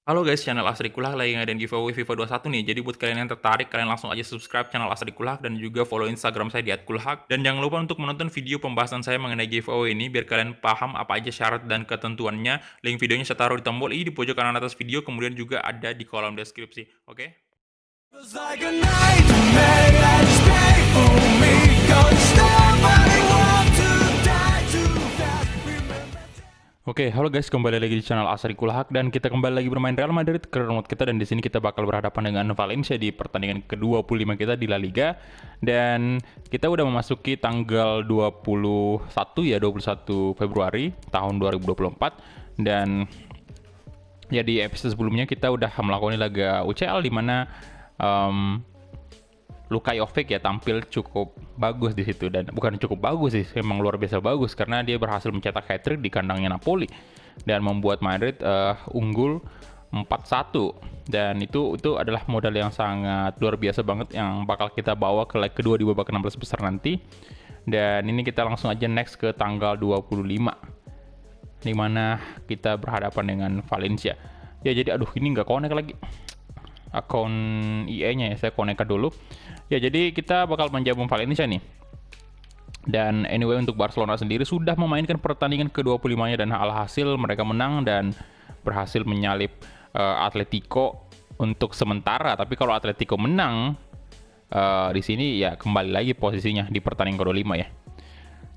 Halo guys, channel Asri Kulak lagi ngadain giveaway FIFA 21 nih. Jadi buat kalian yang tertarik, kalian langsung aja subscribe channel Asri Kulak dan juga follow Instagram saya di @kulhak. Dan jangan lupa untuk menonton video pembahasan saya mengenai giveaway ini biar kalian paham apa aja syarat dan ketentuannya. Link videonya saya taruh di tombol i di pojok kanan atas video, kemudian juga ada di kolom deskripsi. Oke? Feels like a nightmare that's painful me. Don't stop, I want to die too fast. Remember. Oke, halo guys, kembali lagi di channel Asri Kulhak dan kita kembali lagi bermain Real Madrid ke remote kita, dan di sini kita bakal berhadapan dengan Valencia di pertandingan ke-25 kita di La Liga. Dan kita udah memasuki tanggal 21 Februari tahun 2024, dan ya di episode sebelumnya kita udah melakukan laga UCL di mana Luka Jovic ya tampil cukup bagus di situ, dan bukan cukup bagus sih, memang luar biasa bagus karena dia berhasil mencetak hat-trick di kandangnya Napoli dan membuat Madrid unggul 4-1. Dan itu adalah modal yang sangat luar biasa banget yang bakal kita bawa ke leg kedua di babak 16 besar nanti. Dan ini kita langsung aja next ke tanggal 25 di mana kita berhadapan dengan Valencia. Ya jadi aduh ini nggak connect lagi akun IE-nya ya, saya connect dulu. Ya jadi kita bakal menjamu Valencia nih. Dan anyway untuk Barcelona sendiri sudah memainkan pertandingan ke-25-nya dan alhasil mereka menang dan berhasil menyalip Atletico untuk sementara. Tapi kalau Atletico menang di sini ya kembali lagi posisinya di pertandingan ke-25 ya.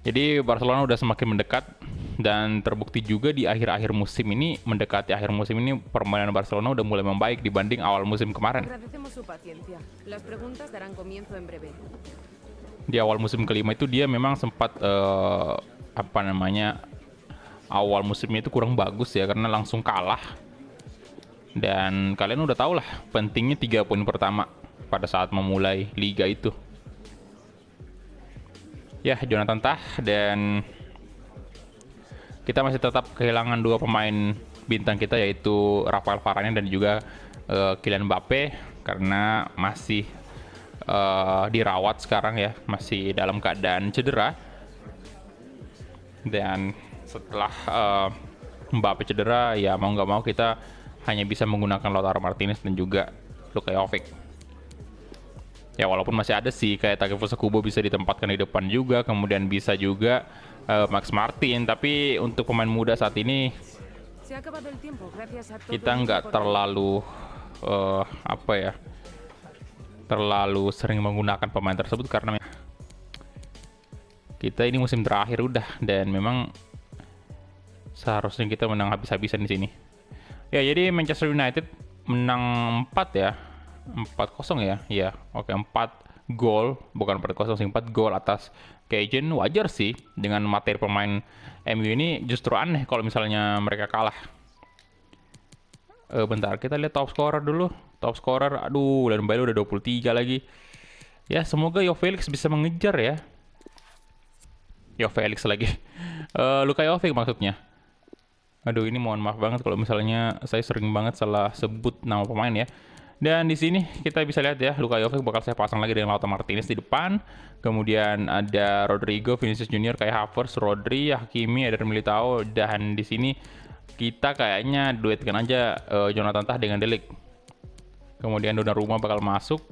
Jadi Barcelona udah semakin mendekat dan terbukti juga di akhir-akhir musim ini, mendekati akhir musim ini permainan Barcelona udah mulai membaik dibanding awal musim kemarin. Agradecemos su paciencia. Las preguntas darán comienzo en breve. Di awal musim kelima itu dia memang sempat awal musimnya itu kurang bagus ya karena langsung kalah. Dan kalian udah tau lah pentingnya 3 poin pertama pada saat memulai liga itu. Ya, Jonathan Tah, dan kita masih tetap kehilangan 2 pemain bintang kita yaitu Rafael Varane dan juga Kylian Mbappe karena masih dirawat sekarang ya, masih dalam keadaan cedera. Dan setelah Mbappe cedera ya mau nggak mau kita hanya bisa menggunakan Lautaro Martinez dan juga Luka Jovic. Ya walaupun masih ada sih kayak Takefusa Kubo bisa ditempatkan di depan juga, kemudian bisa juga Max Martin, tapi untuk pemain muda saat ini Se ha acabado el tiempo gracias a todos kita los nggak terlalu terlalu sering menggunakan pemain tersebut karena kita ini musim terakhir udah, dan memang seharusnya kita menang habis-habisan di sini. Ya jadi Manchester United menang 4 ya. 4-0 ya. Ya, oke 4 gol, bukan 4-0 sih, 4 gol atas Cajun. Wajar sih dengan materi pemain MU ini, justru aneh kalau misalnya mereka kalah. Bentar, kita lihat top scorer dulu. Top scorer, aduh, dan Bailey udah 23 lagi. Ya, semoga Yo Felix bisa mengejar ya. Yo Felix lagi. Luka Jovic maksudnya. Aduh, ini mohon maaf banget kalau misalnya saya sering banget salah sebut nama pemain ya. Dan di sini kita bisa lihat ya, Luka Jovic bakal saya pasang lagi dengan Lautaro Martinez di depan. Kemudian ada Rodrigo, Vinicius Junior, kayak Havertz, Rodri, Hakimi, Eder Militao. Dan di sini kita kayaknya duetkan aja Jonathan Tah dengan De Ligt. Kemudian Donnarumma bakal masuk.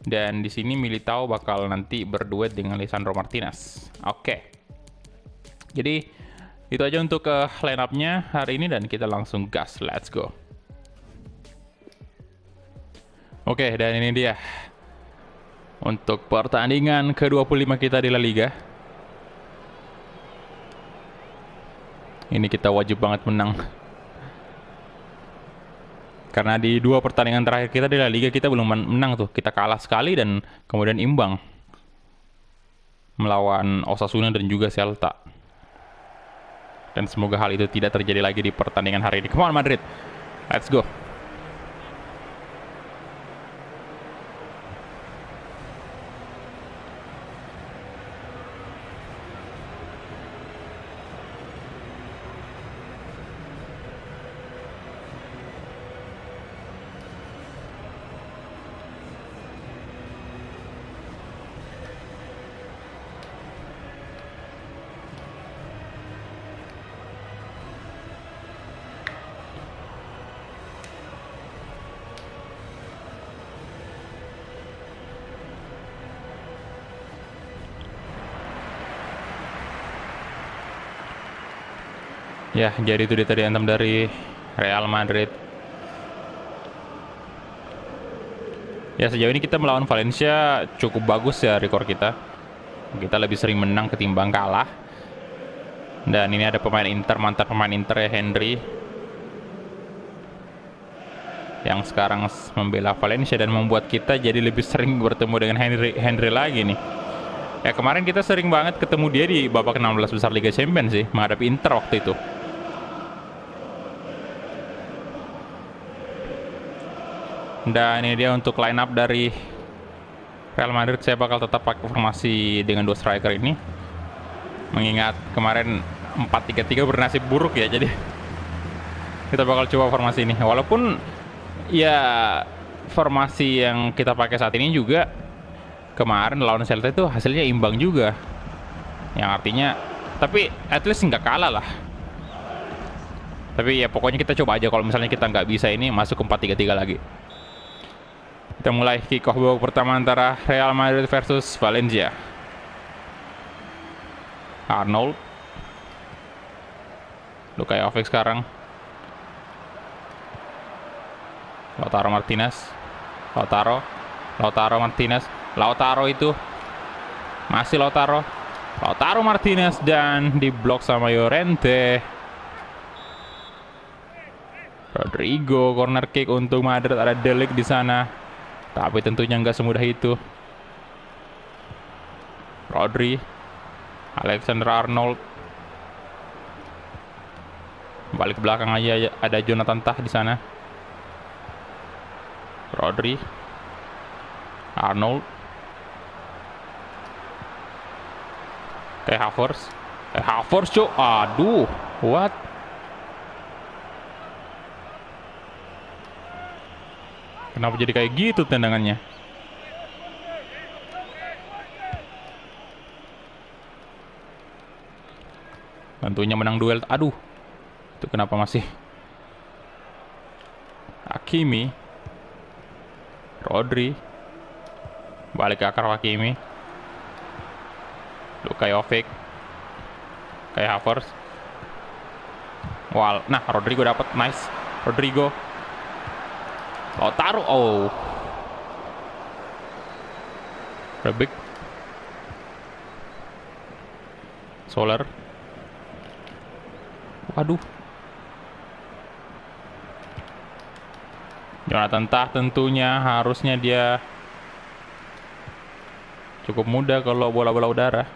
Dan di sini Militao bakal nanti berduet dengan Lisandro Martinez. Oke. Jadi itu aja untuk line up-nya hari ini dan kita langsung gas. Let's go. Oke, dan ini dia untuk pertandingan ke-25 kita di La Liga. Ini kita wajib banget menang. Karena di 2 pertandingan terakhir kita di La Liga kita belum menang tuh. Kita kalah sekali dan kemudian imbang melawan Osasuna dan juga Celta. Dan semoga hal itu tidak terjadi lagi di pertandingan hari ini. Come on Madrid, let's go. Ya, jadi itu dia tadi anthem dari Real Madrid. Ya, sejauh ini kita melawan Valencia cukup bagus ya rekor kita. Kita lebih sering menang ketimbang kalah. Dan ini ada pemain Inter, mantan pemain Inter ya, Henry, yang sekarang membela Valencia dan membuat kita jadi lebih sering bertemu dengan Henry lagi nih. Ya, kemarin kita sering banget ketemu dia di babak 16 besar Liga Champions sih, menghadapi Inter waktu itu. Dan ini dia untuk line up dari Real Madrid. Saya bakal tetap pakai formasi dengan 2 striker ini, mengingat kemarin 4-3-3 bernasib buruk ya, jadi kita bakal coba formasi ini. Walaupun ya formasi yang kita pakai saat ini juga kemarin lawan Celta itu hasilnya imbang juga, yang artinya tapi at least nggak kalah lah. Tapi ya pokoknya kita coba aja, kalau misalnya kita nggak bisa ini masuk ke 4-3-3 lagi. Kita mulai kick off babak pertama antara Real Madrid versus Valencia. Arnold, Luka Jovic sekarang, Lautaro Martinez, Lautaro Martinez, Lautaro itu masih Lautaro Martinez, dan diblok sama Llorente. Rodrigo, corner kick untuk Madrid, ada De Ligt di sana. Tapi tentunya nggak semudah itu. Rodri, Alexander Arnold, balik ke belakang aja, ada Jonathan Tah di sana. Rodri, Arnold, kayak Havertz, cok. Aduh, what? Kenapa jadi kayak gitu tendangannya? Tentunya menang duel. Aduh, itu kenapa masih Hakimi, Rodri, balik ke akar Hakimi, Luka Jovic, kayak Havertz. Wah, nah Rodrigo dapat, nice. Rodrigo, Lautaro, oh, Rebic, Soler, waduh, Jonathan Tah tentunya harusnya dia cukup mudah kalau bola-bola udara.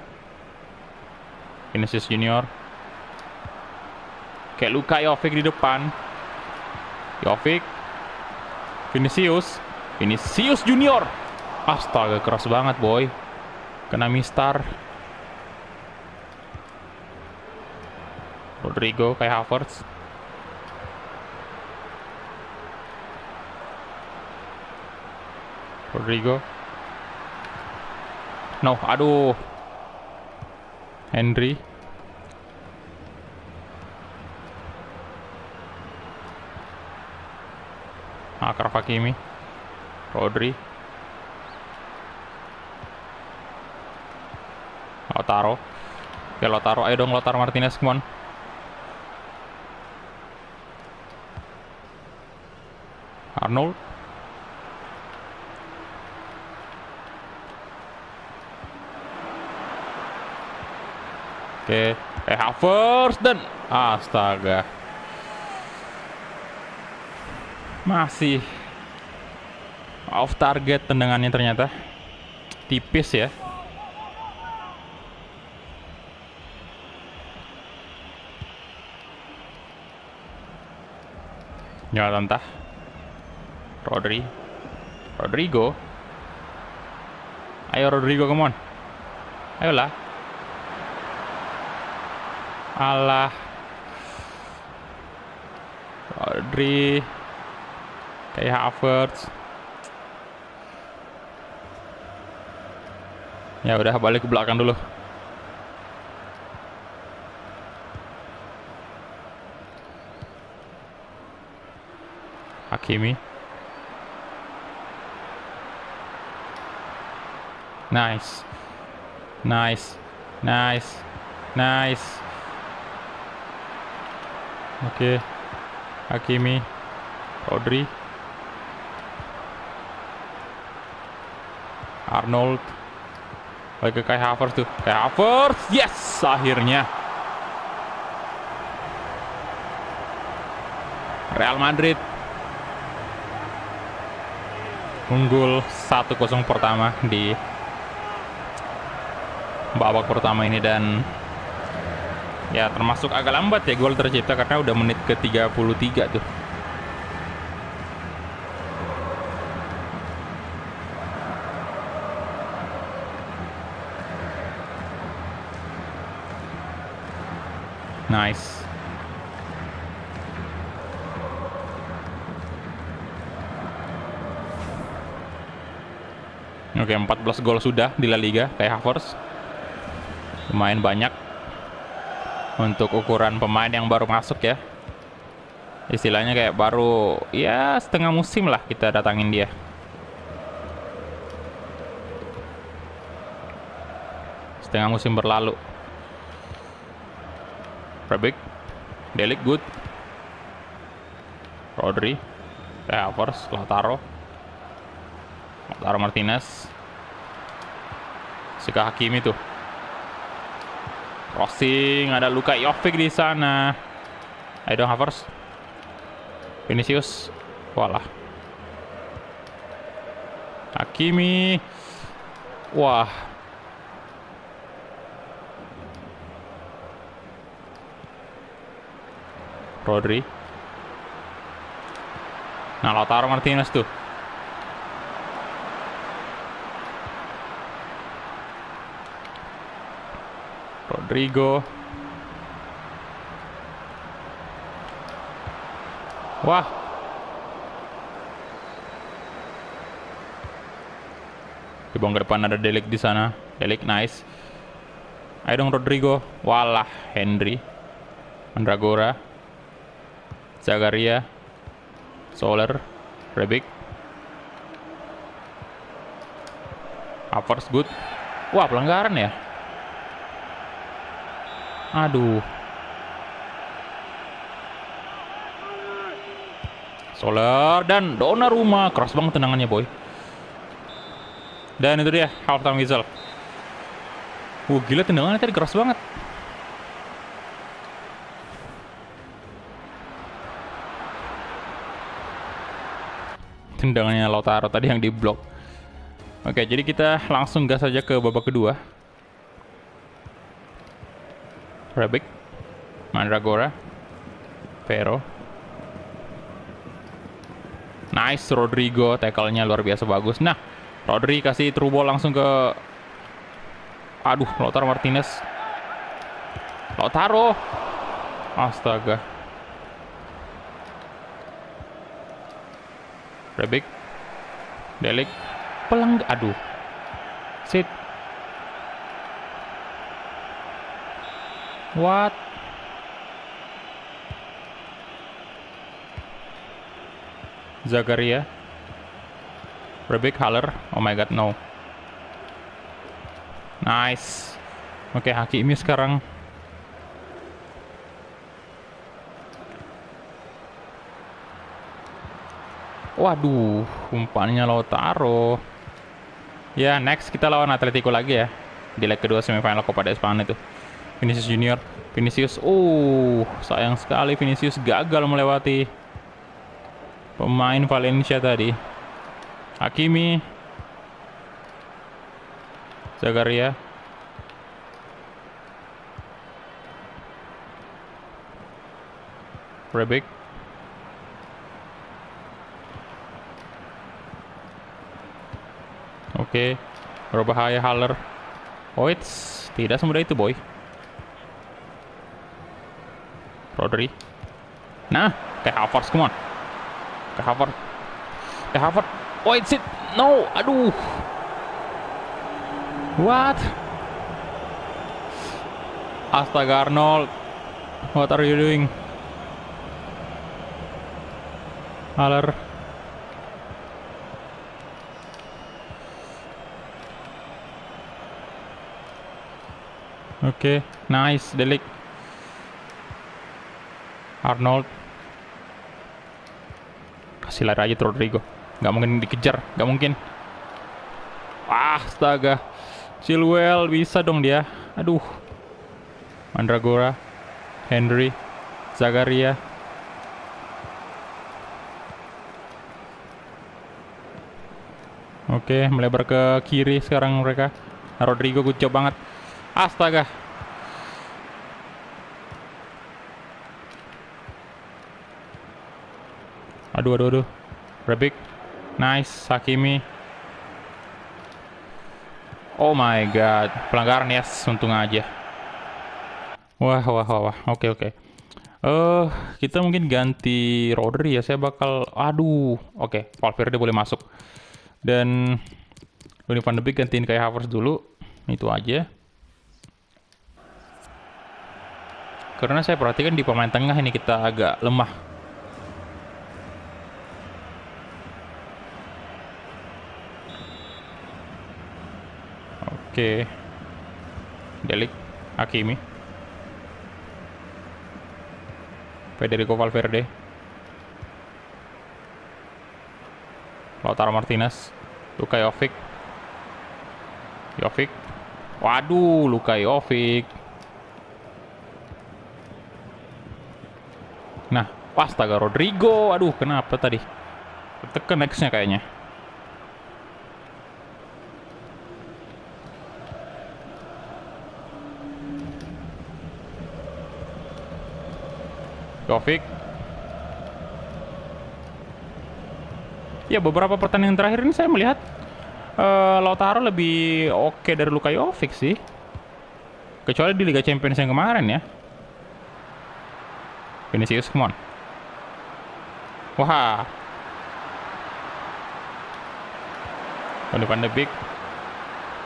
Vinicius Junior, kayak Luka Jovic di depan, Jovic, Vinicius Junior, astaga keras banget boy, kena mistar. Rodrigo, kayak Havertz, Rodrigo, no, aduh, Henry, Akraf Hakimi, Rodri, Lautaro, ya Lautaro, ayo dong Lautaro Martinez, come on. Arnold, oke, Havertz, dan astaga, masih off target tendangannya, ternyata tipis ya. Jonathan Tah, Rodrigo, ayo Rodrigo, come on, ayolah, alah, Rodri, kayak Havertz. Ya udah, balik ke belakang dulu. Hakimi, nice. Oke. Hakimi. Rodri. Arnold. Balik ke Kai Havertz tuh. Kai Havertz. Yes! Akhirnya. Real Madrid unggul 1-0 pertama di babak pertama ini, dan ya termasuk agak lambat ya gol tercipta karena udah menit ke 33 tuh. Nice. Oke, 14 gol sudah di La Liga kayak Havertz. Lumayan banyak untuk ukuran pemain yang baru masuk ya. Istilahnya kayak baru ya setengah musim lah kita datangin dia. Setengah musim berlalu. Rebic, Delik good. Rodri, kayak Havertz, Lautaro Martinez, Sika Hakimi tuh. Crossing, ada Luka Jovic di sana. Ayo dong Havertz. Vinicius. Walah. Hakimi. Wah. Rodri. Nah, Lautaro Martinez tuh. Rodrigo. Wah. Di bawah ke depan ada Delik di sana. Delik nice. Ayo dong Rodrigo. Walah, Henry. Mandragora. Zagaria. Soler. Rebic. Havertz good. Wah, pelanggaran ya. Aduh. Soler dan Donnarumma. Keras banget tendangannya boy. Dan itu dia halftime whistle. Gila tendangannya tadi keras banget. Tendangannya Lautaro tadi yang diblok. Oke, jadi kita langsung gas saja ke babak kedua. Rebic, Mandragora, Pero. Nice, Rodrigo, tackle-nya luar biasa bagus. Nah, Rodri kasih through ball langsung ke Lautaro Martinez. Lautaro. Astaga. Rebic. Delik. Sit. What? Zagaria. Rebic, Haller. Oh my god, no. Nice. Oke, Hakimi sekarang. Waduh, umpannya Lautaro. Ya, next kita lawan Atletico lagi ya. Di leg kedua semifinal Copa de España itu. Vinicius Junior. Vinicius, sayang sekali Vinicius gagal melewati pemain Valencia tadi. Hakimi. Zagaria. Rebic. Oke, berbahaya Haller. Tidak semudah itu boy. Rodri. Nah, kayak Havertz, come on. Kayak Havertz. No, aduh. What? Astaga Arnold. What are you doing? Haller. Oke, nice, Delik. Arnold. Kasih lari aja tuh Rodrigo. Nggak mungkin dikejar, nggak mungkin. Astaga. Chilwell bisa dong dia. Aduh. Mandragora, Henry, Zakaria. Oke, melebar ke kiri sekarang mereka. Rodrigo good job banget. Astaga. Aduh. Rebic. Nice, Hakimi. Oh my god, pelanggaran, yes, untung aja. Wah. Oke. Kita mungkin ganti Rodri ya. Saya bakal, oke, Valverde boleh masuk. Dan Donny van de Beek gantiin kayak Havertz dulu. Itu aja. Karena saya perhatikan di pemain tengah ini kita agak lemah. Oke. Delik, Hakimi, Federico Valverde, Lautaro Martinez, Luka Jovic. Waduh, Luka Jovic. Nah, astaga Rodrigo. Aduh, kenapa tadi? Tekan nextnya kayaknya. Jovic. Ya, beberapa pertandingan terakhir ini saya melihat Lautaro lebih oke dari Luka Jovic sih. Kecuali di Liga Champions yang kemarin ya. Vinicius, come on. Wah. Donny van de Beek.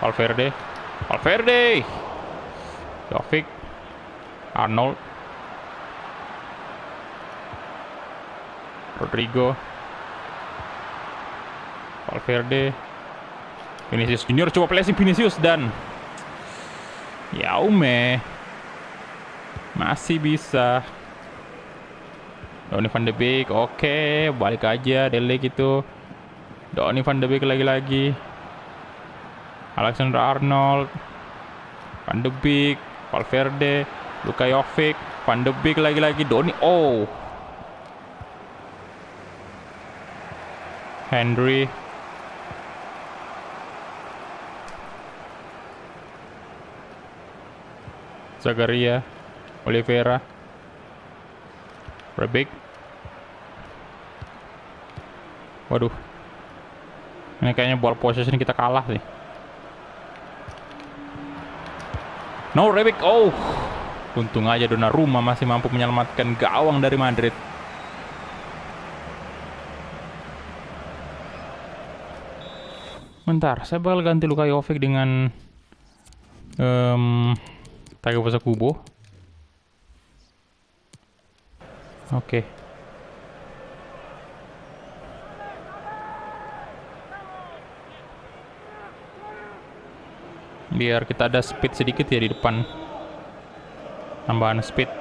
Valverde. Jovic. Arnold. Rodrigo. Valverde. Vinicius Junior, coba placing Vinicius dan Yaume masih bisa. Donny van de Beek, oke, balik aja Dele gitu. Donny van de Beek lagi-lagi. Alexander Arnold, Van de Beek, Valverde, Luka Jovic, Van de Beek lagi-lagi, Donny, Henry. Zakaria, Oliveira, Rebic. Waduh, ini kayaknya ball possession kita kalah sih. No, Rebic. Untung aja Donnarumma masih mampu menyelamatkan gawang dari Madrid. Bentar, saya bakal ganti Luka Jovic dengan Takefusa Kubo. Oke. Biar kita ada speed sedikit ya di depan. Tambahan speed.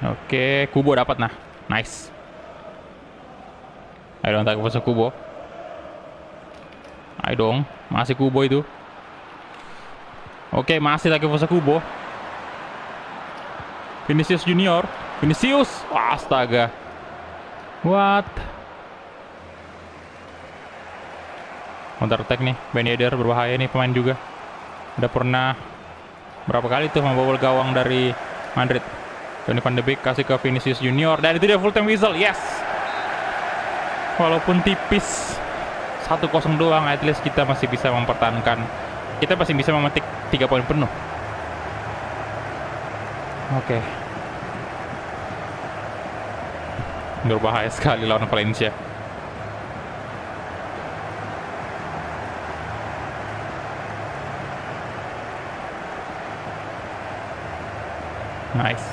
Oke, Kubo dapat nah. Nice. Ayo dong Takefusa Kubo. Ayo dong, masih Kubo itu. Oke, masih Takefusa Kubo. Vinicius Junior. Astaga. What? Counter attack nih, Ben Yedder berbahaya nih pemain juga. Udah pernah berapa kali tuh membobol gawang dari Madrid. Donny van de Beek kasih ke Vinicius Junior dan itu dia full time whistle. Yes. Walaupun tipis 1-0 doang, at least kita masih bisa mempertahankan. Kita masih bisa memetik 3 poin penuh. Oke. Berbahaya sekali lawan Valencia. Nice.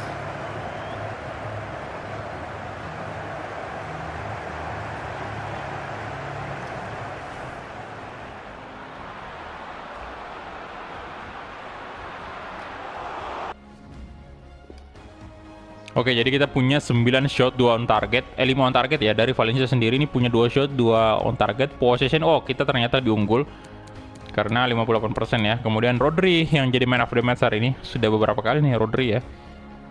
Oke, jadi kita punya 9 shot 2 on target, 5 on target ya. Dari Valencia sendiri ini punya 2 shot 2 on target. Possession, kita ternyata diunggul karena 58% ya. Kemudian Rodri yang jadi man of the match hari ini. Sudah beberapa kali nih Rodri ya,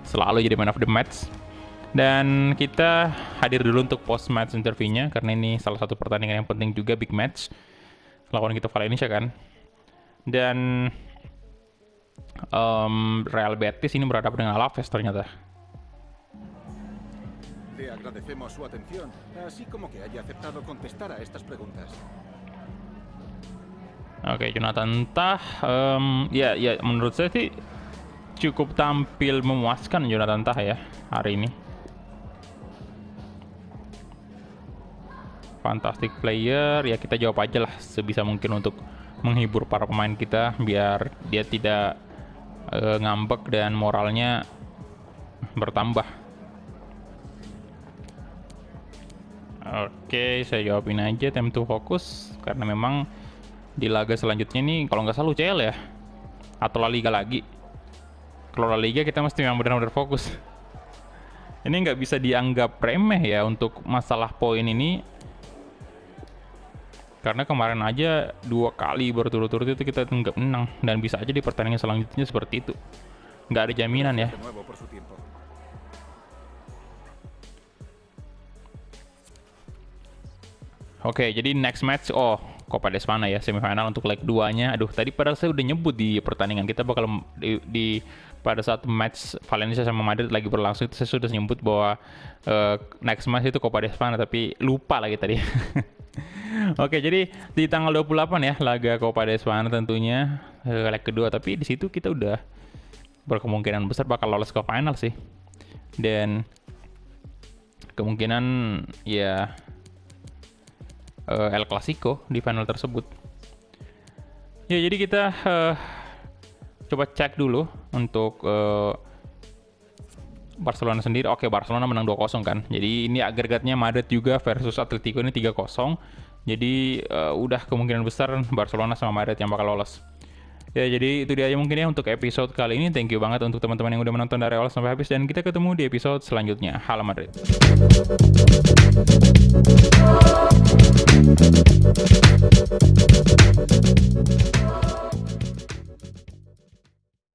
selalu jadi man of the match. Dan kita hadir dulu untuk post match interviewnya karena ini salah satu pertandingan yang penting juga, big match lawan kita Valencia kan. Dan Real Betis ini berhadapan dengan Alaves ternyata. Le agradecemos su atención, así como que haya aceptado contestar a estas preguntas. Oke, Jonathan Tah, ya menurut saya sih cukup tampil memuaskan Jonathan Tah ya hari ini. Fantastic player, ya kita jawab aja lah sebisa mungkin untuk menghibur para pemain kita biar dia tidak ngambek dan moralnya bertambah. Oke, saya jawabin aja time to focus karena memang di laga selanjutnya nih kalau nggak salah UCL ya atau La Liga lagi. Kalau La Liga kita mesti memang benar-benar fokus. Ini nggak bisa dianggap remeh ya untuk masalah poin ini karena kemarin aja 2 kali berturut-turut itu kita nggak menang dan bisa aja di pertandingan selanjutnya seperti itu. Nggak ada jaminan ya. De nuevo por su tiempo. Oke, jadi next match, Copa de Espana ya, semifinal untuk leg 2-nya. Aduh, tadi padahal saya udah nyebut di pertandingan kita bakal pada saat match Valencia sama Madrid lagi berlangsung itu saya sudah nyebut bahwa next match itu Copa de Espana, tapi lupa lagi tadi. Oke, jadi di tanggal 28 ya laga Copa de Espana tentunya leg kedua, tapi di situ kita udah berkemungkinan besar bakal lolos ke final sih. Dan kemungkinan ya El Clasico di final tersebut. Ya, jadi kita coba cek dulu untuk Barcelona sendiri. Oke, Barcelona menang 2-0 kan. Jadi ini agregatnya Madrid juga versus Atletico ini 3-0. Jadi udah kemungkinan besar Barcelona sama Madrid yang bakal lolos. Ya, jadi itu dia aja mungkin ya untuk episode kali ini. Thank you banget untuk teman-teman yang udah menonton dari awal sampai habis dan kita ketemu di episode selanjutnya. Hala Madrid.